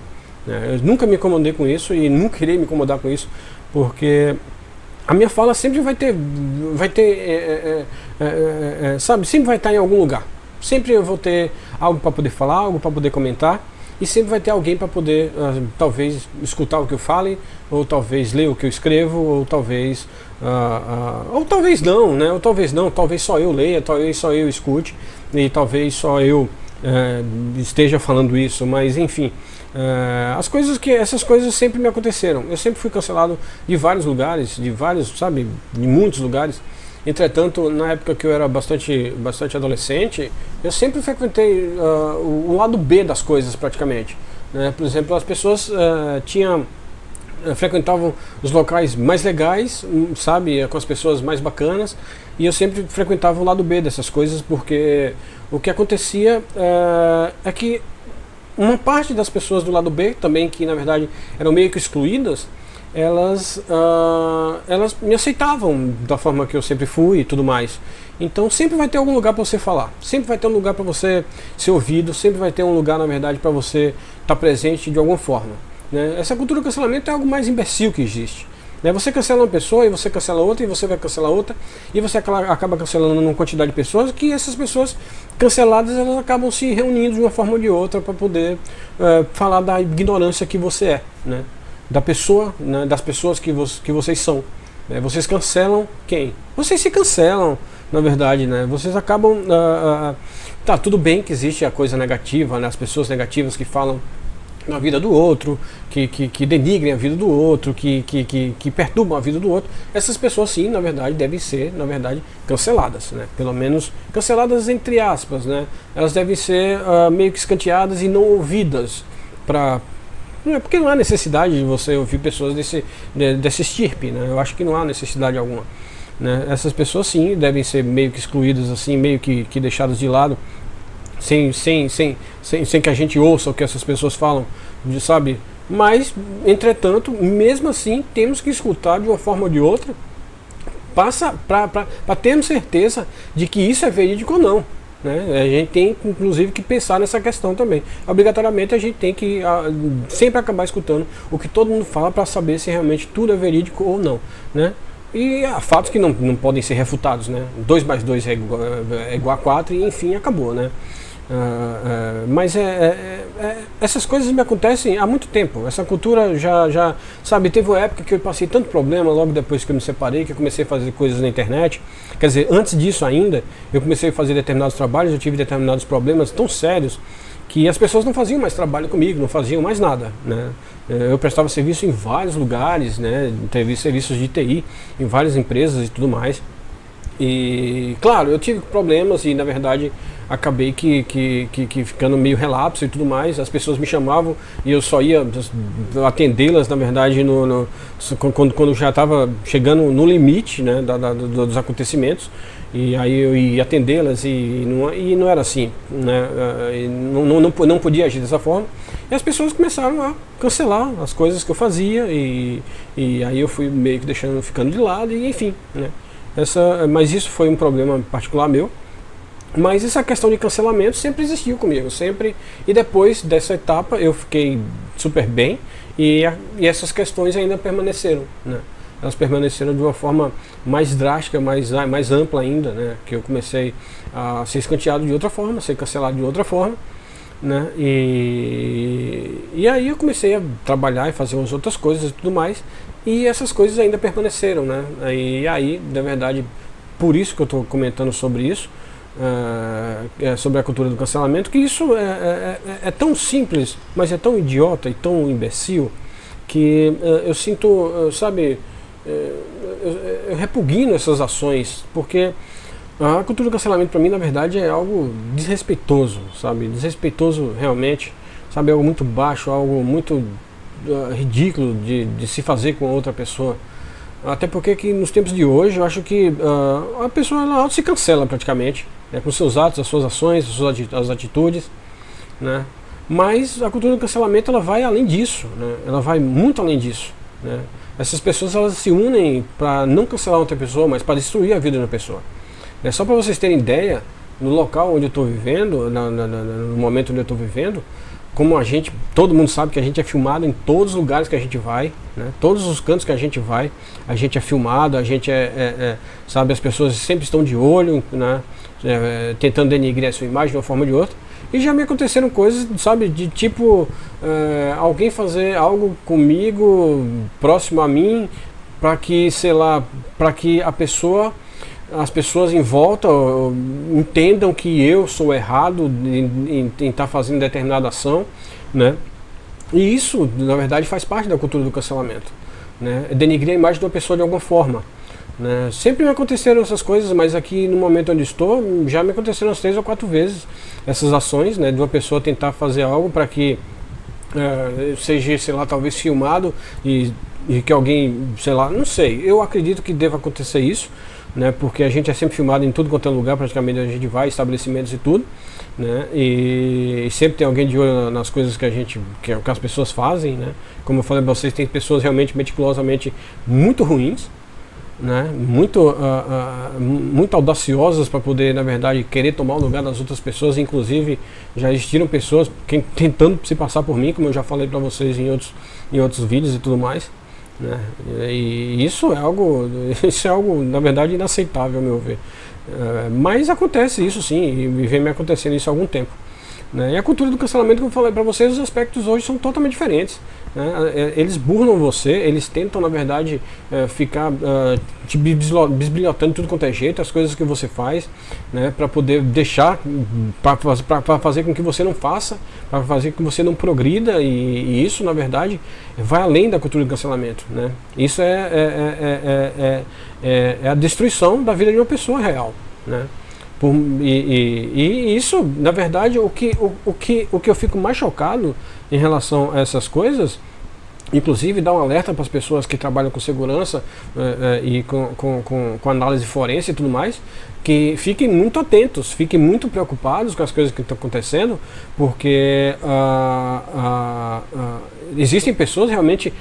né? Eu nunca me incomodei com isso e nunca irei me incomodar com isso, porque a minha fala sempre vai ter sabe, sempre vai estar em algum lugar. Sempre eu vou ter algo para poder falar, algo para poder comentar, e sempre vai ter alguém para poder talvez escutar o que eu fale, ou talvez ler o que eu escrevo, ou talvez não, né? Ou talvez não, talvez só eu leia, talvez só eu escute, e talvez só eu esteja falando isso, mas enfim. Essas coisas sempre me aconteceram. Eu sempre fui cancelado de vários lugares, sabe, de muitos lugares. Entretanto, na época que eu era bastante adolescente, eu sempre frequentei o lado B das coisas praticamente, né? Por exemplo, as pessoas frequentavam os locais mais legais, sabe, com as pessoas mais bacanas, e eu sempre frequentava o lado B dessas coisas, porque o que acontecia é que uma parte das pessoas do lado B também, que na verdade eram meio que excluídas, elas me aceitavam da forma que eu sempre fui e tudo mais. Então sempre vai ter algum lugar para você falar, sempre vai ter um lugar para você ser ouvido, sempre vai ter um lugar, na verdade, para você estar presente de alguma forma, né? Essa cultura do cancelamento é algo mais imbecil que existe, né? Você cancela uma pessoa e você cancela outra e você vai cancelar outra e você acaba cancelando uma quantidade de pessoas, que essas pessoas canceladas elas acabam se reunindo de uma forma ou de outra para poder falar da ignorância que você é, né? Da pessoa, né? Das pessoas que vocês são, né? Vocês cancelam quem? Vocês se cancelam, na verdade, né? Vocês acabam tá, tudo bem que existe a coisa negativa, né? As pessoas negativas que falam na vida do outro, que denigrem a vida do outro, que perturbam a vida do outro. Essas pessoas sim, na verdade, devem ser, na verdade, canceladas, né? Pelo menos canceladas entre aspas, né? Elas devem ser meio que escanteadas e não ouvidas porque não há necessidade de você ouvir pessoas desse estirpe, né? Eu acho que não há necessidade alguma, né? Essas pessoas sim devem ser meio que excluídas, assim, meio que deixadas de lado, sem que a gente ouça o que essas pessoas falam, sabe? Mas, entretanto, mesmo assim, temos que escutar de uma forma ou de outra, para termos certeza de que isso é verídico ou não, né? A gente tem, inclusive, que pensar nessa questão também. Obrigatoriamente, a gente tem que sempre acabar escutando o que todo mundo fala para saber se realmente tudo é verídico ou não, né? E há fatos que não podem ser refutados, né? 2 mais 2 é igual a 4 e enfim, acabou, né? Mas essas coisas me acontecem há muito tempo. Essa cultura já sabe, teve uma época que eu passei tanto problema logo depois que eu me separei, que eu comecei a fazer coisas na internet. Quer dizer, antes disso ainda, eu comecei a fazer determinados trabalhos, eu tive determinados problemas tão sérios que as pessoas não faziam mais trabalho comigo, não faziam mais nada, né? Eu prestava serviço em vários lugares, né? Teve serviços de TI em várias empresas e tudo mais. E claro, eu tive problemas e na verdade acabei que ficando meio relapso e tudo mais. As pessoas me chamavam e eu só ia atendê-las, na verdade, quando já estava chegando no limite, né, dos acontecimentos. E aí eu ia atendê-las e não era assim, né? Não podia agir dessa forma. E as pessoas começaram a cancelar as coisas que eu fazia e aí eu fui meio que ficando de lado e enfim, né? Mas isso foi um problema particular meu. Mas essa questão de cancelamento sempre existiu comigo, sempre. E depois dessa etapa eu fiquei super bem e essas questões ainda permaneceram, né? Elas permaneceram de uma forma mais drástica, mais ampla ainda, né? Que eu comecei a ser escanteado de outra forma, ser cancelado de outra forma, né? E aí eu comecei a trabalhar e fazer umas outras coisas e tudo mais. E essas coisas ainda permaneceram, né? E aí, na verdade, por isso que eu estou comentando sobre isso, sobre a cultura do cancelamento, que isso é tão simples, mas é tão idiota e tão imbecil, que eu sinto, sabe, eu repugno essas ações, porque a cultura do cancelamento para mim, na verdade, é algo desrespeitoso, sabe? Desrespeitoso realmente, sabe? Algo muito baixo, algo muito ridículo de se fazer com outra pessoa. Até porque que nos tempos de hoje eu acho que a pessoa ela auto se cancela praticamente, né, com seus atos, as suas ações, as atitudes, né? Mas a cultura do cancelamento ela vai além disso, né? Ela vai muito além disso, né? Essas pessoas elas se unem para não cancelar outra pessoa, mas para destruir a vida da pessoa. Só para vocês terem ideia, no local onde eu estou vivendo, no momento onde eu estou vivendo, como todo mundo sabe que a gente é filmado em todos os lugares que a gente vai, né? Todos os cantos que a gente vai, a gente é filmado, a gente sabe, as pessoas sempre estão de olho, né? Tentando denigrir a sua imagem de uma forma ou de outra. E já me aconteceram coisas, sabe, de tipo, alguém fazer algo comigo, próximo a mim, para que, sei lá, para que as pessoas em volta entendam que eu sou errado em estar fazendo determinada ação, né? E isso, na verdade, faz parte da cultura do cancelamento, né? Denigrir a imagem de uma pessoa de alguma forma, né? Sempre me aconteceram essas coisas, mas aqui no momento onde estou, já me aconteceram umas 3 ou 4 vezes essas ações, né? De uma pessoa tentar fazer algo para que seja, sei lá, talvez filmado e que alguém, sei lá, não sei, eu acredito que deva acontecer isso, né? Porque a gente é sempre filmado em tudo quanto é lugar, praticamente a gente vai, estabelecimentos e tudo, né? E sempre tem alguém de olho nas coisas que as pessoas fazem, né? Como eu falei para vocês, tem pessoas realmente meticulosamente muito ruins, né? Muito audaciosas para poder, na verdade, querer tomar o lugar das outras pessoas. Inclusive já existiram pessoas tentando se passar por mim, como eu já falei para vocês em outros vídeos e tudo mais, né? E isso é algo na verdade inaceitável, ao meu ver. Mas acontece isso sim, e vem me acontecendo isso há algum tempo, né? E a cultura do cancelamento, como eu falei para vocês, os aspectos hoje são totalmente diferentes, né? Eles burlam você, eles tentam na verdade ficar te bisbilhotando tudo quanto é jeito, as coisas que você faz, né? Para poder deixar, para fazer com que você não faça, para fazer com que você não progrida, e isso na verdade vai além da cultura do cancelamento, né? Isso é a destruição da vida de uma pessoa real, né? E isso, na verdade, o que eu fico mais chocado em relação a essas coisas, inclusive dá um alerta para as pessoas que trabalham com segurança e com análise forense e tudo mais, que fiquem muito atentos, fiquem muito preocupados com as coisas que estão acontecendo, porque existem pessoas realmente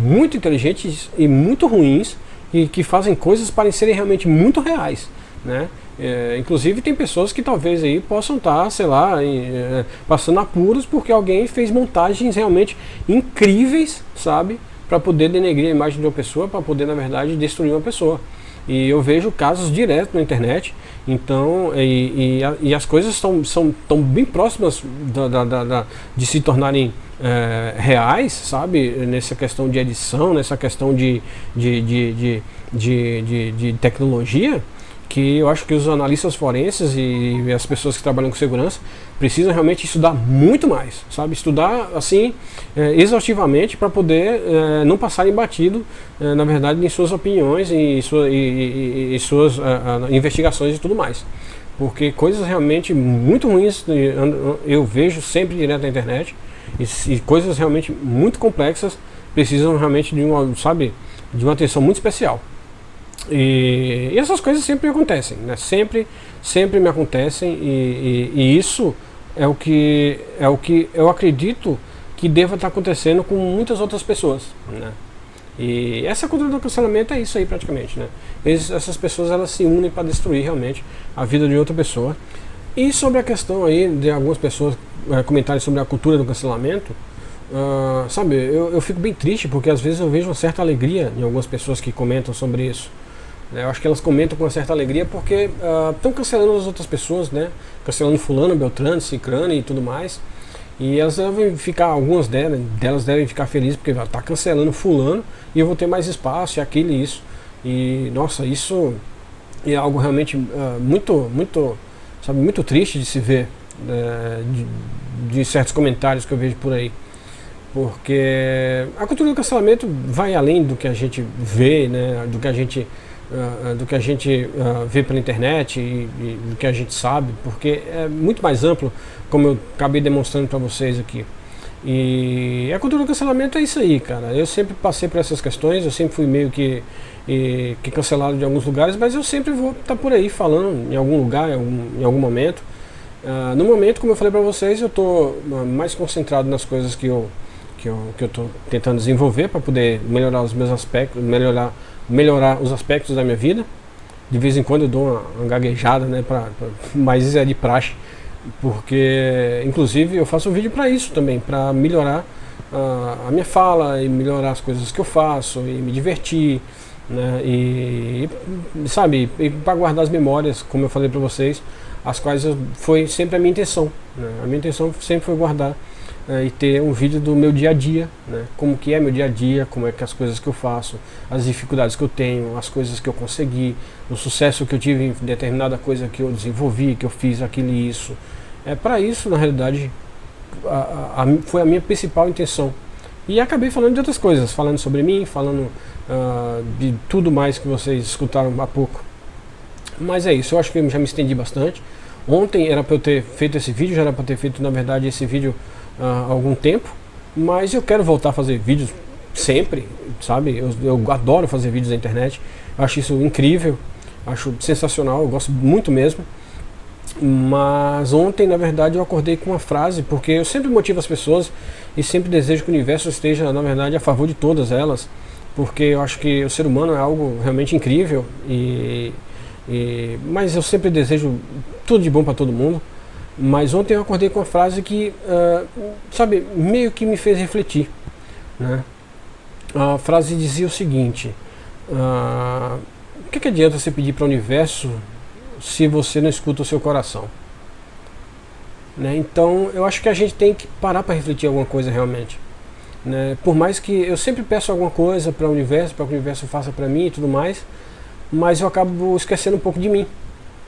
muito inteligentes e muito ruins e que fazem coisas parecerem realmente muito reais, né? Inclusive tem pessoas que talvez aí possam estar, sei lá, passando apuros porque alguém fez montagens realmente incríveis, sabe, para poder denegrir a imagem de uma pessoa, para poder na verdade destruir uma pessoa. E eu vejo casos direto na internet, então e as coisas estão bem próximas de se tornarem reais, sabe, nessa questão de edição, nessa questão de tecnologia, que eu acho que os analistas forenses e as pessoas que trabalham com segurança precisam realmente estudar muito mais, sabe? Estudar assim exaustivamente para poder não passarem batido, na verdade, em suas opiniões e suas investigações e tudo mais. Porque coisas realmente muito ruins eu vejo sempre direto na internet, e coisas realmente muito complexas precisam realmente de uma atenção muito especial. E essas coisas sempre acontecem, né? Sempre me acontecem, e isso é o que eu acredito que deva estar acontecendo com muitas outras pessoas, né? E essa cultura do cancelamento é isso aí praticamente, né? Essas pessoas, elas se unem para destruir realmente a vida de outra pessoa. E sobre a questão aí de algumas pessoas comentarem sobre a cultura do cancelamento, sabe, eu fico bem triste, porque às vezes eu vejo uma certa alegria em algumas pessoas que comentam sobre isso. Eu acho que elas comentam com uma certa alegria porque estão cancelando as outras pessoas, né? Cancelando fulano, beltrano, cicrano e tudo mais. E elas devem ficar, algumas delas devem ficar felizes porque está cancelando fulano e eu vou ter mais espaço, e aquilo e isso. E nossa, isso é algo realmente muito triste de se ver, de certos comentários que eu vejo por aí. Porque a cultura do cancelamento vai além do que a gente vê, né? Do que a gente vê pela internet e do que a gente sabe, porque é muito mais amplo, como eu acabei demonstrando para vocês aqui. E a cultura do cancelamento é isso aí, cara. Eu sempre passei por essas questões, eu sempre fui meio que cancelado de alguns lugares, mas eu sempre vou estar por aí falando em algum lugar, em algum momento. No momento, como eu falei para vocês, eu estou mais concentrado nas coisas que eu estou tentando desenvolver para poder melhorar os meus aspectos, melhorar os aspectos da minha vida. De vez em quando eu dou uma gaguejada, né, mas isso é de praxe, porque inclusive eu faço um vídeo para isso também, para melhorar a minha fala e melhorar as coisas que eu faço e me divertir, né, e para guardar as memórias, como eu falei para vocês, as quais foi sempre a minha intenção, né? A minha intenção sempre foi guardar e ter um vídeo do meu dia a dia, né? Como que é meu dia a dia, como é que as coisas que eu faço, as dificuldades que eu tenho, as coisas que eu consegui, o sucesso que eu tive em determinada coisa que eu desenvolvi, que eu fiz aquilo e isso. Para isso, na realidade, foi a minha principal intenção. E acabei falando de outras coisas, falando sobre mim, falando de tudo mais que vocês escutaram há pouco. Mas é isso, eu acho que eu já me estendi bastante. Ontem era para eu ter feito esse vídeo, já era para ter feito, na verdade, esse vídeo há algum tempo, mas eu quero voltar a fazer vídeos sempre, sabe? Eu adoro fazer vídeos na internet, eu acho isso incrível, acho sensacional, eu gosto muito mesmo. Mas ontem, na verdade, eu acordei com uma frase, porque eu sempre motivo as pessoas e sempre desejo que o universo esteja, na verdade, a favor de todas elas, porque eu acho que o ser humano é algo realmente incrível, mas eu sempre desejo tudo de bom para todo mundo. Mas ontem eu acordei com uma frase que, sabe, meio que me fez refletir, né? A frase dizia o seguinte: o que adianta você pedir para o universo se você não escuta o seu coração? Né? Então eu acho que a gente tem que parar para refletir alguma coisa realmente. Né? Por mais que eu sempre peço alguma coisa para o universo, para que o universo faça para mim e tudo mais, mas eu acabo esquecendo um pouco de mim.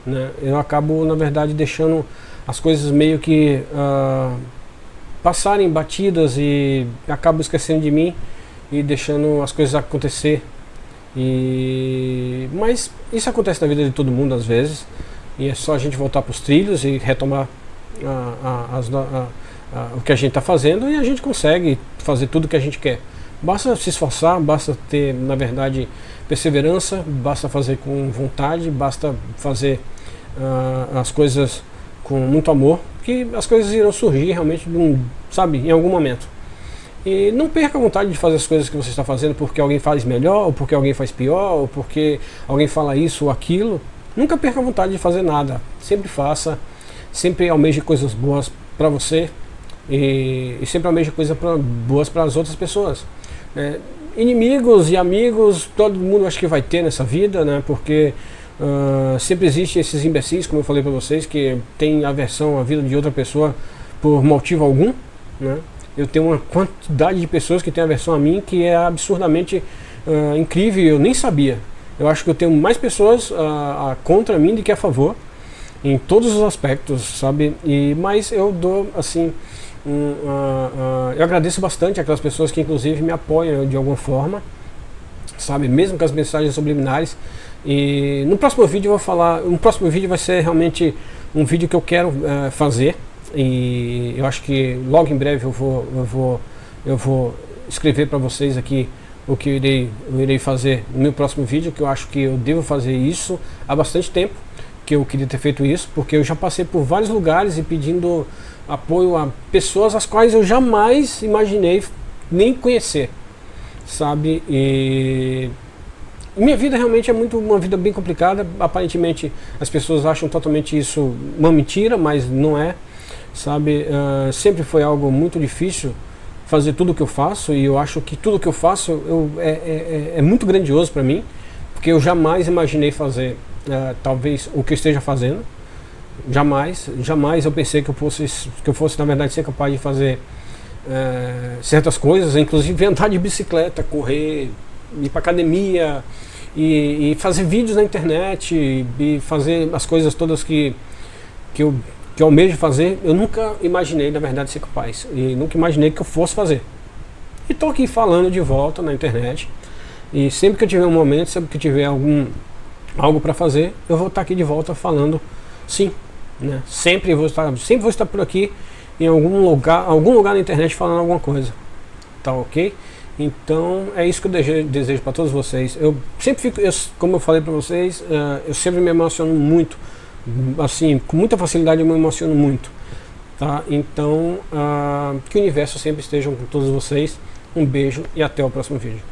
Né? Eu acabo, na verdade, deixando as coisas meio que passarem batidas e acabo esquecendo de mim e deixando as coisas acontecer. Mas isso acontece na vida de todo mundo às vezes, e é só a gente voltar para os trilhos e retomar o que a gente está fazendo, e a gente consegue fazer tudo o que a gente quer. Basta se esforçar, basta ter, na verdade, perseverança, basta fazer com vontade, basta fazer as coisas com muito amor, que as coisas irão surgir realmente, sabe, em algum momento. E não perca a vontade de fazer as coisas que você está fazendo porque alguém faz melhor, ou porque alguém faz pior, ou porque alguém fala isso ou aquilo. Nunca perca a vontade de fazer nada. Sempre faça, sempre almeje coisas boas para você e sempre almeje coisas boas para as outras pessoas. Inimigos e amigos, todo mundo acho que vai ter nessa vida, né? Porque sempre existem esses imbecis, como eu falei para vocês, que tem aversão à vida de outra pessoa por motivo algum, né? Eu tenho uma quantidade de pessoas que têm aversão a mim que é absurdamente incrível, eu nem sabia. Eu acho que eu tenho mais pessoas contra mim do que a favor, em todos os aspectos, sabe? Mas eu dou, assim, eu agradeço bastante aquelas pessoas que inclusive me apoiam de alguma forma, sabe? Mesmo com as mensagens subliminares. E no próximo vídeo eu vou falar, o próximo vídeo vai ser realmente um vídeo que eu quero fazer. E eu acho que logo em breve eu vou escrever para vocês aqui o que eu irei fazer no meu próximo vídeo, que eu acho que eu devo fazer isso há bastante tempo, que eu queria ter feito isso, porque eu já passei por vários lugares e pedindo apoio a pessoas as quais eu jamais imaginei nem conhecer, sabe? E minha vida realmente é uma vida bem complicada. Aparentemente as pessoas acham totalmente isso uma mentira, mas não é. Sabe, sempre foi algo muito difícil fazer tudo o que eu faço, e eu acho que tudo o que eu faço é muito grandioso para mim, porque eu jamais imaginei fazer talvez o que eu esteja fazendo. Jamais eu pensei que eu fosse na verdade ser capaz de fazer certas coisas, inclusive andar de bicicleta, correr, ir para academia e fazer vídeos na internet e fazer as coisas todas que eu almejo fazer. Eu nunca imaginei, na verdade, ser capaz. E nunca imaginei que eu fosse fazer. E estou aqui falando de volta na internet. E sempre que eu tiver um momento, sempre que eu tiver algo para fazer, eu vou estar aqui de volta falando sim. Né? Sempre vou estar por aqui em algum lugar na internet falando alguma coisa. Tá ok? Então é isso que eu desejo para todos vocês. Eu sempre fico, como eu falei para vocês, eu sempre me emociono muito. Assim, com muita facilidade eu me emociono muito, tá? Então, que o universo sempre esteja com todos vocês. Um beijo e até o próximo vídeo.